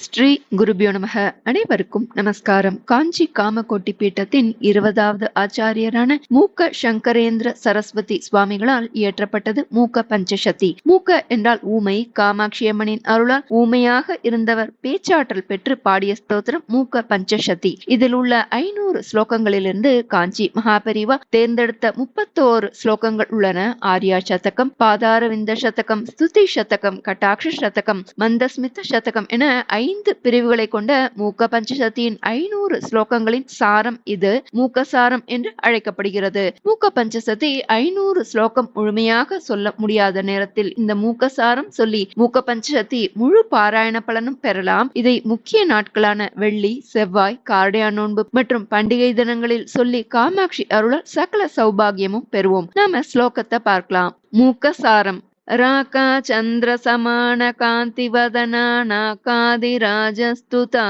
ஸ்ரீ குருபியோ நமக. அனைவருக்கும் நமஸ்காரம். காஞ்சி காமகோட்டி பீட்டத்தின் 20வது ஆச்சாரியரான மூக்க சங்கரேந்திர சரஸ்வதி சுவாமிகளால் இயற்றப்பட்டது மூக்க பஞ்சசதி. மூக்க என்றால் ஊமை. காமாட்சி அம்மனின் அருளால் ஊமையாக இருந்தவர் பேச்சாற்றல் பெற்று பாடிய ஸ்தோத்திரம் மூக்க பஞ்சசதி. இதில் உள்ள 500 ஸ்லோகங்களிலிருந்து காஞ்சி மகாபெரிவா தேர்ந்தெடுத்த 31 ஸ்லோகங்கள் உள்ளன. ஆர்யா சதகம், பாதாரவிந்த சதகம், ஸ்துதி சதகம், கட்டாட்ச சதகம், மந்தஸ்மித சதகம் என 5 பிரிவுகளை கொண்ட மூக்க பஞ்சசதியின் 500 ஸ்லோகங்களின் சாரம் இது மூக்கசாரம் என்று அழைக்கப்படுகிறது. மூக்க பஞ்சசதி 500 ஸ்லோகம் முழுமையாக சொல்ல முடியாத நேரத்தில் இந்த மூக்கசாரம் சொல்லி மூக்க பஞ்சசதி முழு பாராயண பலனும் பெறலாம். இதை முக்கிய நாட்களான வெள்ளி, செவ்வாய், கார்டையா நோன்பு மற்றும் பண்டிகை தினங்களில் சொல்லி காமாட்சி அருளால் சகல சௌபாகியமும் பெறுவோம். நாம ஸ்லோகத்தை பார்க்கலாம். மூக்கசாரம். ராகா சந்திர சமான காந்திவதனா நாகாதிராஜஸ்துதா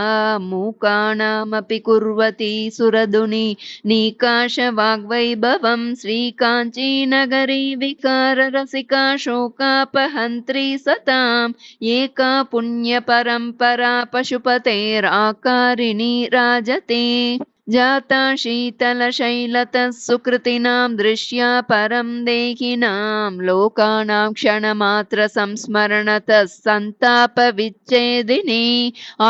மூகானாமபி குர்வதி சுரதுனி நீகாஷ வாக்வைபவம் ஸ்ரீகாஞ்சி நகரி விகார ரசிகா சோகாபஹந்த்ரி சதாம் ஏகா புண்ணிய பரம்பரா பசுபதேராகாரிணி ராஜதே जाता शीतलशैलतः सुकृतिनां दृश्या परं देहिनां लोकानां क्षणमात्र संस्मरणतः सन्तापविच्छेदिनी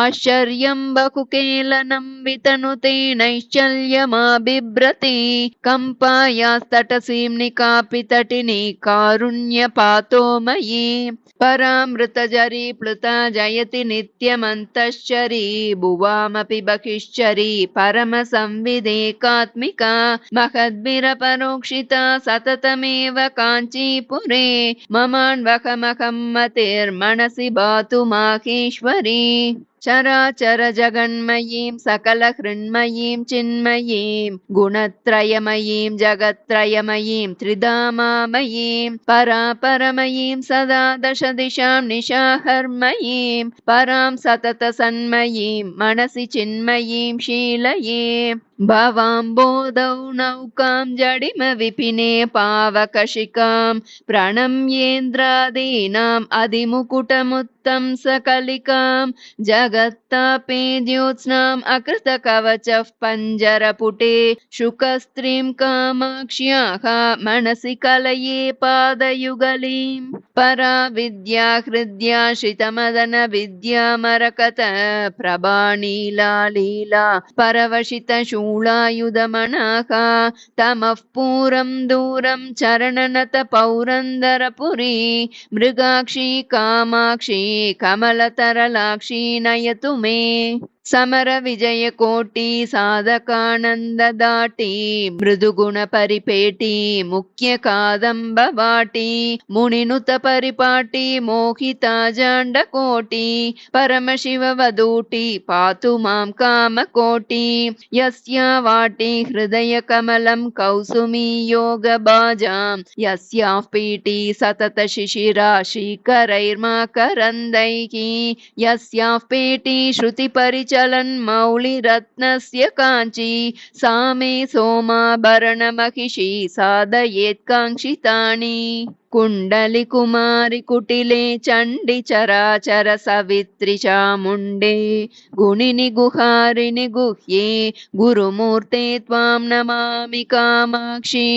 आश्चर्यं बहुकेलनं वितनुते नैश्चल्यमाबिभ्रति कम्पायास्तटसीं निकापि तटिनी कारुण्यपातोमयी परामृतजरी प्लुता जयति नित्यमन्तश्चरी भुवामपि बहिश्चरी परम संविदेकात्मिका महद्भिरपरोक्षिता सततमेव काञ्चीपुरे ममान्वहमहं मतिर्मनसि भातु माहेश्वरी चराचर जगन्मयीं सकल हृन्मयीं चिन्मयीं गुणत्रयमयीं जगत्त्रयमयीं त्रिधामामयीं परापरमयीं सदा दश दिशां निशाहर्मयीं परां सतत सन्मयीं मनसि चिन्मयीं शीलये भवाम्बोधौ नौकां जडिम विपिने पावकशिकां प्रणम्येन्द्रादीनाम् अधिमुकुटमुत्तं सकलिकां जगत्तापे ज्योत्स्नाम् अकृतकवचः पञ्जरपुटे शुकस्त्रीं कामाक्ष्याः मनसि कलये पादयुगलीं परा विद्या हृद्या श्रितमदन विद्यामरकत प्रभानीला लीला परवशित शूलायुधमनः तमः पूरं दूरं चरणनत पौरन्दरपुरी मृगाक्षी कामाक्षी कमलतरलाक्षी नयतु मे समर विजय कोटि साधकानन्ददाटी मृदुगुण परिपेटी मुख्य कादम्बवाटी मुनिनुत परिपाटी मोहिता जाण्डकोटि परमशिव वदूटी पातु मां कामकोटि यस्या वाटी हृदय कमलं कौसुमी योगबाजां यस्याः पीठी सतत शिशिरा श्रीकरैर्माकरन्दैः यस्याः पेटी श्रुति परिचलन् मौलिरत्नस्य काञ्ची सा मे सोमाभरणमहिषी साधयेत् काङ्क्षितानि कुण्डलि कुमारि कुटिले चण्डि चराचर सवित्रि चामुण्डे गुणिनि गुहारिणि गुह्ये गुरुमूर्ते त्वां नमामि कामाक्षी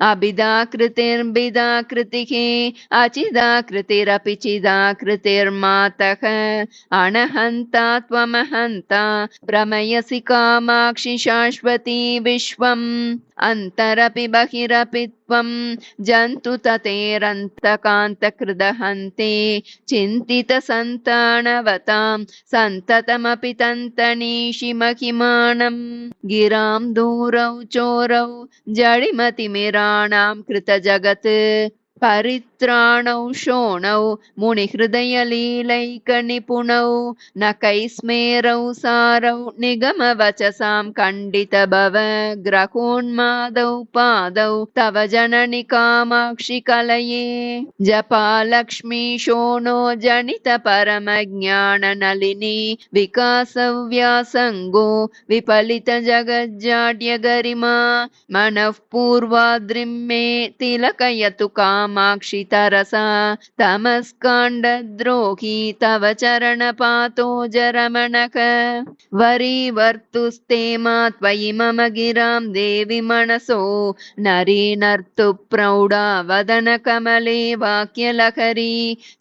अभिदाकृतिर्भिदाकृतिः अचिदाकृतिरपि चिदाकृतिर्मातः अनहन्ता त्वमहन्ता प्रमयसि कामाक्षि शाश्वती विश्वम् अन्तरपि बहिरपि त्वं जन्तु ततेरन्तकान्तकृदहन्ते चिन्तितसन्तानवतां सन्ततमपि तन्तनीषि महिमानं गिरां दूरौ चोरौ जडिमतिमिराणां कृतजगत् परित्राणौ शोणौ मुनिहृदयलीलैकनिपुणौ न कैस्मेरौ सारौ निगमवचसां खण्डितभव ग्रहोन्मादौ पादौ तव जननि कामाक्षि कलये जपालक्ष्मी शोणो जनित परमज्ञाननलिनी विकासव्यासङ्गो विपलित जगज्जाड्यगरिमा मनः पूर्वाद्रिं मे तिलकयतु कामाक्षि तरसा तमस्काण्डद्रोही तव चरणपातो जरमणक वरीवर्तुस्ते मा त्वयि मम गिरां देवि मनसो नरीनर्तु प्रौढा वदनकमले वाक्यलहरी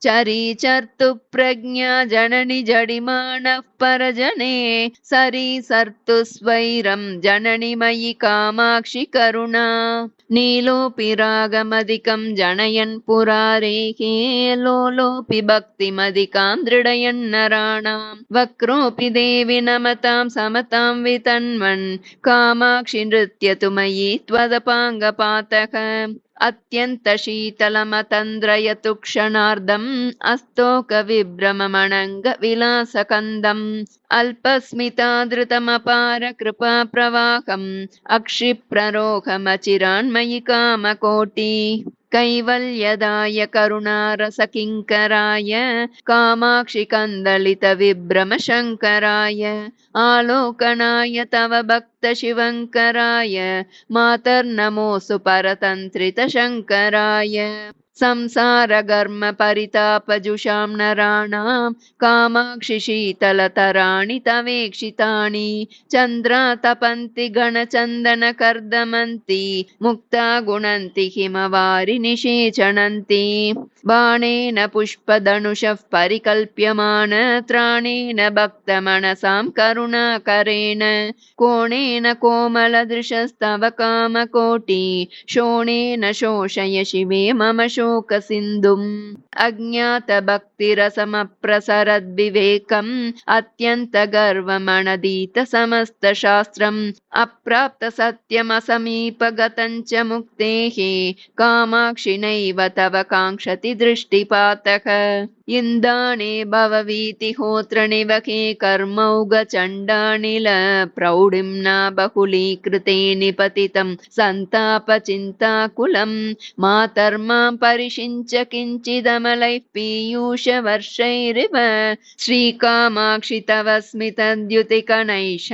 चरीचर्तु प्रज्ञा जननि जडिमानः परजने सरीसर्तु स्वैरं जननि मयि कामाक्षि करुणा नीलोऽपि रागमधिकं जनयन् पुरारेः लोलोऽपि भक्तिमधिकां दृढयन् नराणां वक्रोऽपि देवि नमतां समतां वितन्वन् कामाक्षि नृत्यतु मयि त्वदपाङ्गपातः अत्यन्तशीतलमतन्द्रयतु क्षणार्धम् अस्तोकविभ्रममणङ्गविलासकन्दम् अल्पस्मितादृतमपार कृपाप्रवाहम् अक्षिप्ररोहमचिरान्मयि कामकोटि कैवल्यदाय करुणारसकिङ्कराय कामाक्षि कन्दलितविभ्रमशङ्कराय आलोकनाय तव भक्तशिवङ्कराय मातर्नमोऽस्तु परतन्त्रितशङ्कराय संसारघर्म परितापजुषां नराणां कामाक्षि शीतलतराणि तवेक्षितानि चन्द्रा तपन्ति गणचन्दनकर्दमन्ति मुक्ता गुणन्ति हिमवारि निषेचनन्ति बाणेन पुष्पधनुषः परिकल्प्यमान त्राणेन भक्तमनसां करुणाकरेण कोणेन कोमलदृशस्तव कामकोटि शोणेन शोषय शिवे मम शोकसिन्धुम् अज्ञातभक्तिरसमप्रसरद्विवेकम् अत्यन्तगर्वमनदीत समस्तशास्त्रम् अप्राप्तसत्यमसमीपगतम् च मुक्तेः कामाक्षि नैव तव काङ्क्षति दृष्टिपातः इन्दाने भववीतिहोत्रनिवहे कर्मौघचण्डानिल प्रौढिम्ना बहुलीकृते निपतितं सन्तापचिन्ताकुलम् मातर्मां परिषिञ्च किञ्चिदमलैः पीयूषवर्षैरिव श्रीकामाक्षि तव स्मितद्युतिकणैः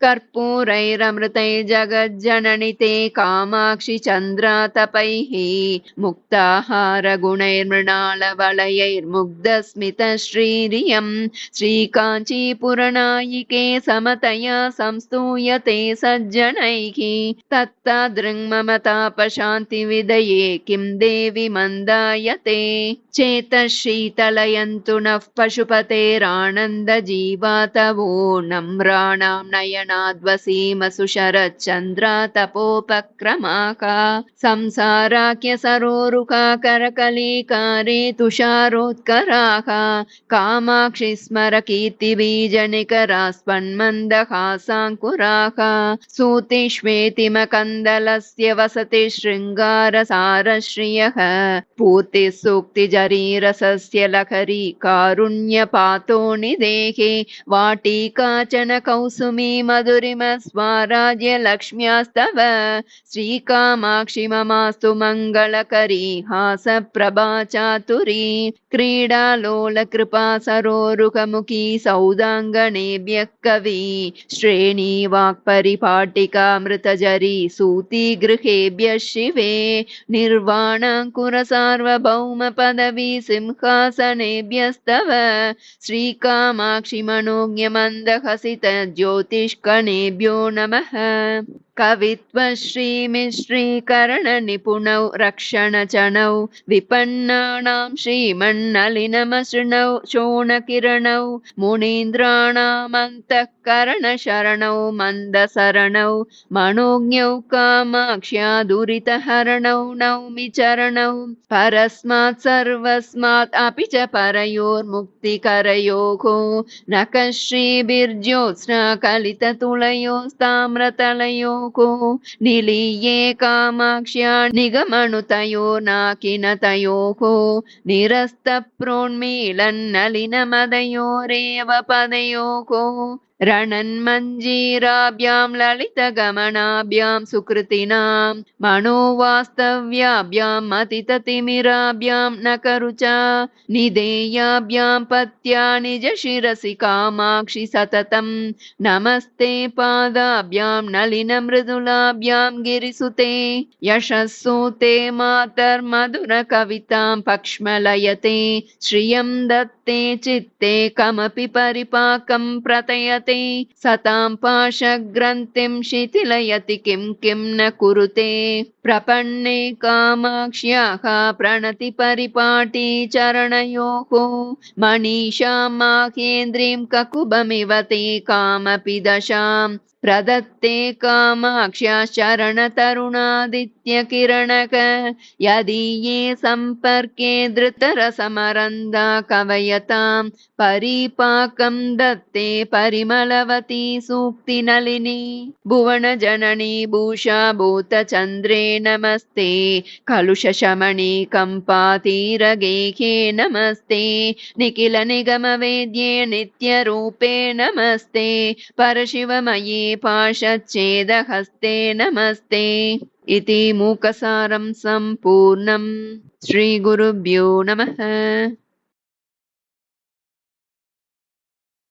कर्पूरैरमृतैर्जगज्जननि ते कामाक्षि चन्द्रातपैः मुक्ताहारगुणैर्मृणालवलयैर्मुग्धस्मितश्रीरियं श्रीकाञ्चीपुरनायिके समतया संस्तूयते सज्जनैः तत्तादृङ्ममतापशान्तिविदये किं देवि मन्दायते चेतः शीतलयन्तु नः पशुपतेरानन्दजीवातवो नम्राणां नयनाद्वसीमसु शरच्चन्द्रातपोपक्रमाः संसाराख्य सरोरुका करकलीकारे तुषारोत्कराः कामाक्षि स्मर कीर्तिबीजनिकरा स्पन्मन्दहासाङ्कुराः सूतिष्वेतिमकन्दलस्य वसति शृङ्गारसारश्रियः पूर्तिः सूक्तिजरीरसस्य लहरी कारुण्यपातो निदेहे वाटिकाचन कौसुमी मधुरिमस्वाराज्य लक्ष्म्यास्तव श्रीकामाक्षि ममास्तु मङ्गलकरी हासप्रभा चातुरी क्रीडालोल कृपा सरोरुखमुखी सौदाङ्गनेभ्यः कवि श्रेणी वाक्परिपाटिकामृतजरी सूती गृहेभ्यः शिवे निर्वाणाङ्कुर सार्वभौम पदवी सिंहासनेभ्यस्तव श्रीकामाक्षि मनोज्ञमन्दहसित ज्योतिष्कणेभ्यो नमः कवित्वश्रीमिश्रीकरणनिपुणौ रक्षणचणौ विपन्नानां श्रीमन्नलिनमसृणौ शोणकिरणौ मुनीन्द्राणामन्तःकरणशरणौ मन्दसरणौ मनोज्ञौ कामाक्ष्या दुरितहरणौ नौमि चरणौ परस्मात् सर्वस्मात् अपि च परयोर्मुक्तिकरयोः नखः श्रीभिर्ज्योत्स्ना कलिततुलयोस्ताम्रतलयोः निलीये कामाक्ष्या निगमनुतयोर्नाकिनतयोः निरस्तप्रोन्मीलन्नलिनमदयोरेव पदयोः रणन्मञ्जीराभ्यां ललितगमनाभ्यां सुकृतिनां मनोवास्तव्याभ्यां मतिततिमिराभ्यां नकरुचा निदेयाभ्यां पत्या निजशिरसि कामाक्षि सततं नमस्ते पादाभ्यां नलिनमृदुलाभ्यां गिरिसुते यशस्सूते मातर्मधुरकवितां पक्ष्मलयते श्रियं दत्ते चित्ते कमपि परिपाकं प्रतयते सतां पाशग्रन्थिं शिथिलयति किं न कुरुते प्रपन्ने कामाक्ष्याः प्रणति परिपाटी चरणयोः मनीषां माहेन्द्रीं ककुभमिव ते कामपि दशां प्रदत्ते कामाक्ष्याश्चरणतरुणादित्यकिरणक यदीये सम्पर्के धृतरसमरन्दा कवयतां परिपाकं दत्ते परिमलवती सूक्तिनलिनी भुवनजननी भूषा भूतचन्द्रे नमस्ते कलुषशमनी कम्पातीरगेहे नमस्ते निखिलनिगमवेद्ये नित्यरूपे नमस्ते परशिवमये पाशच्छेदहस्ते नमस्ते इति मूकसारं सम्पूर्णम्। श्रीगुरुभ्यो नमः।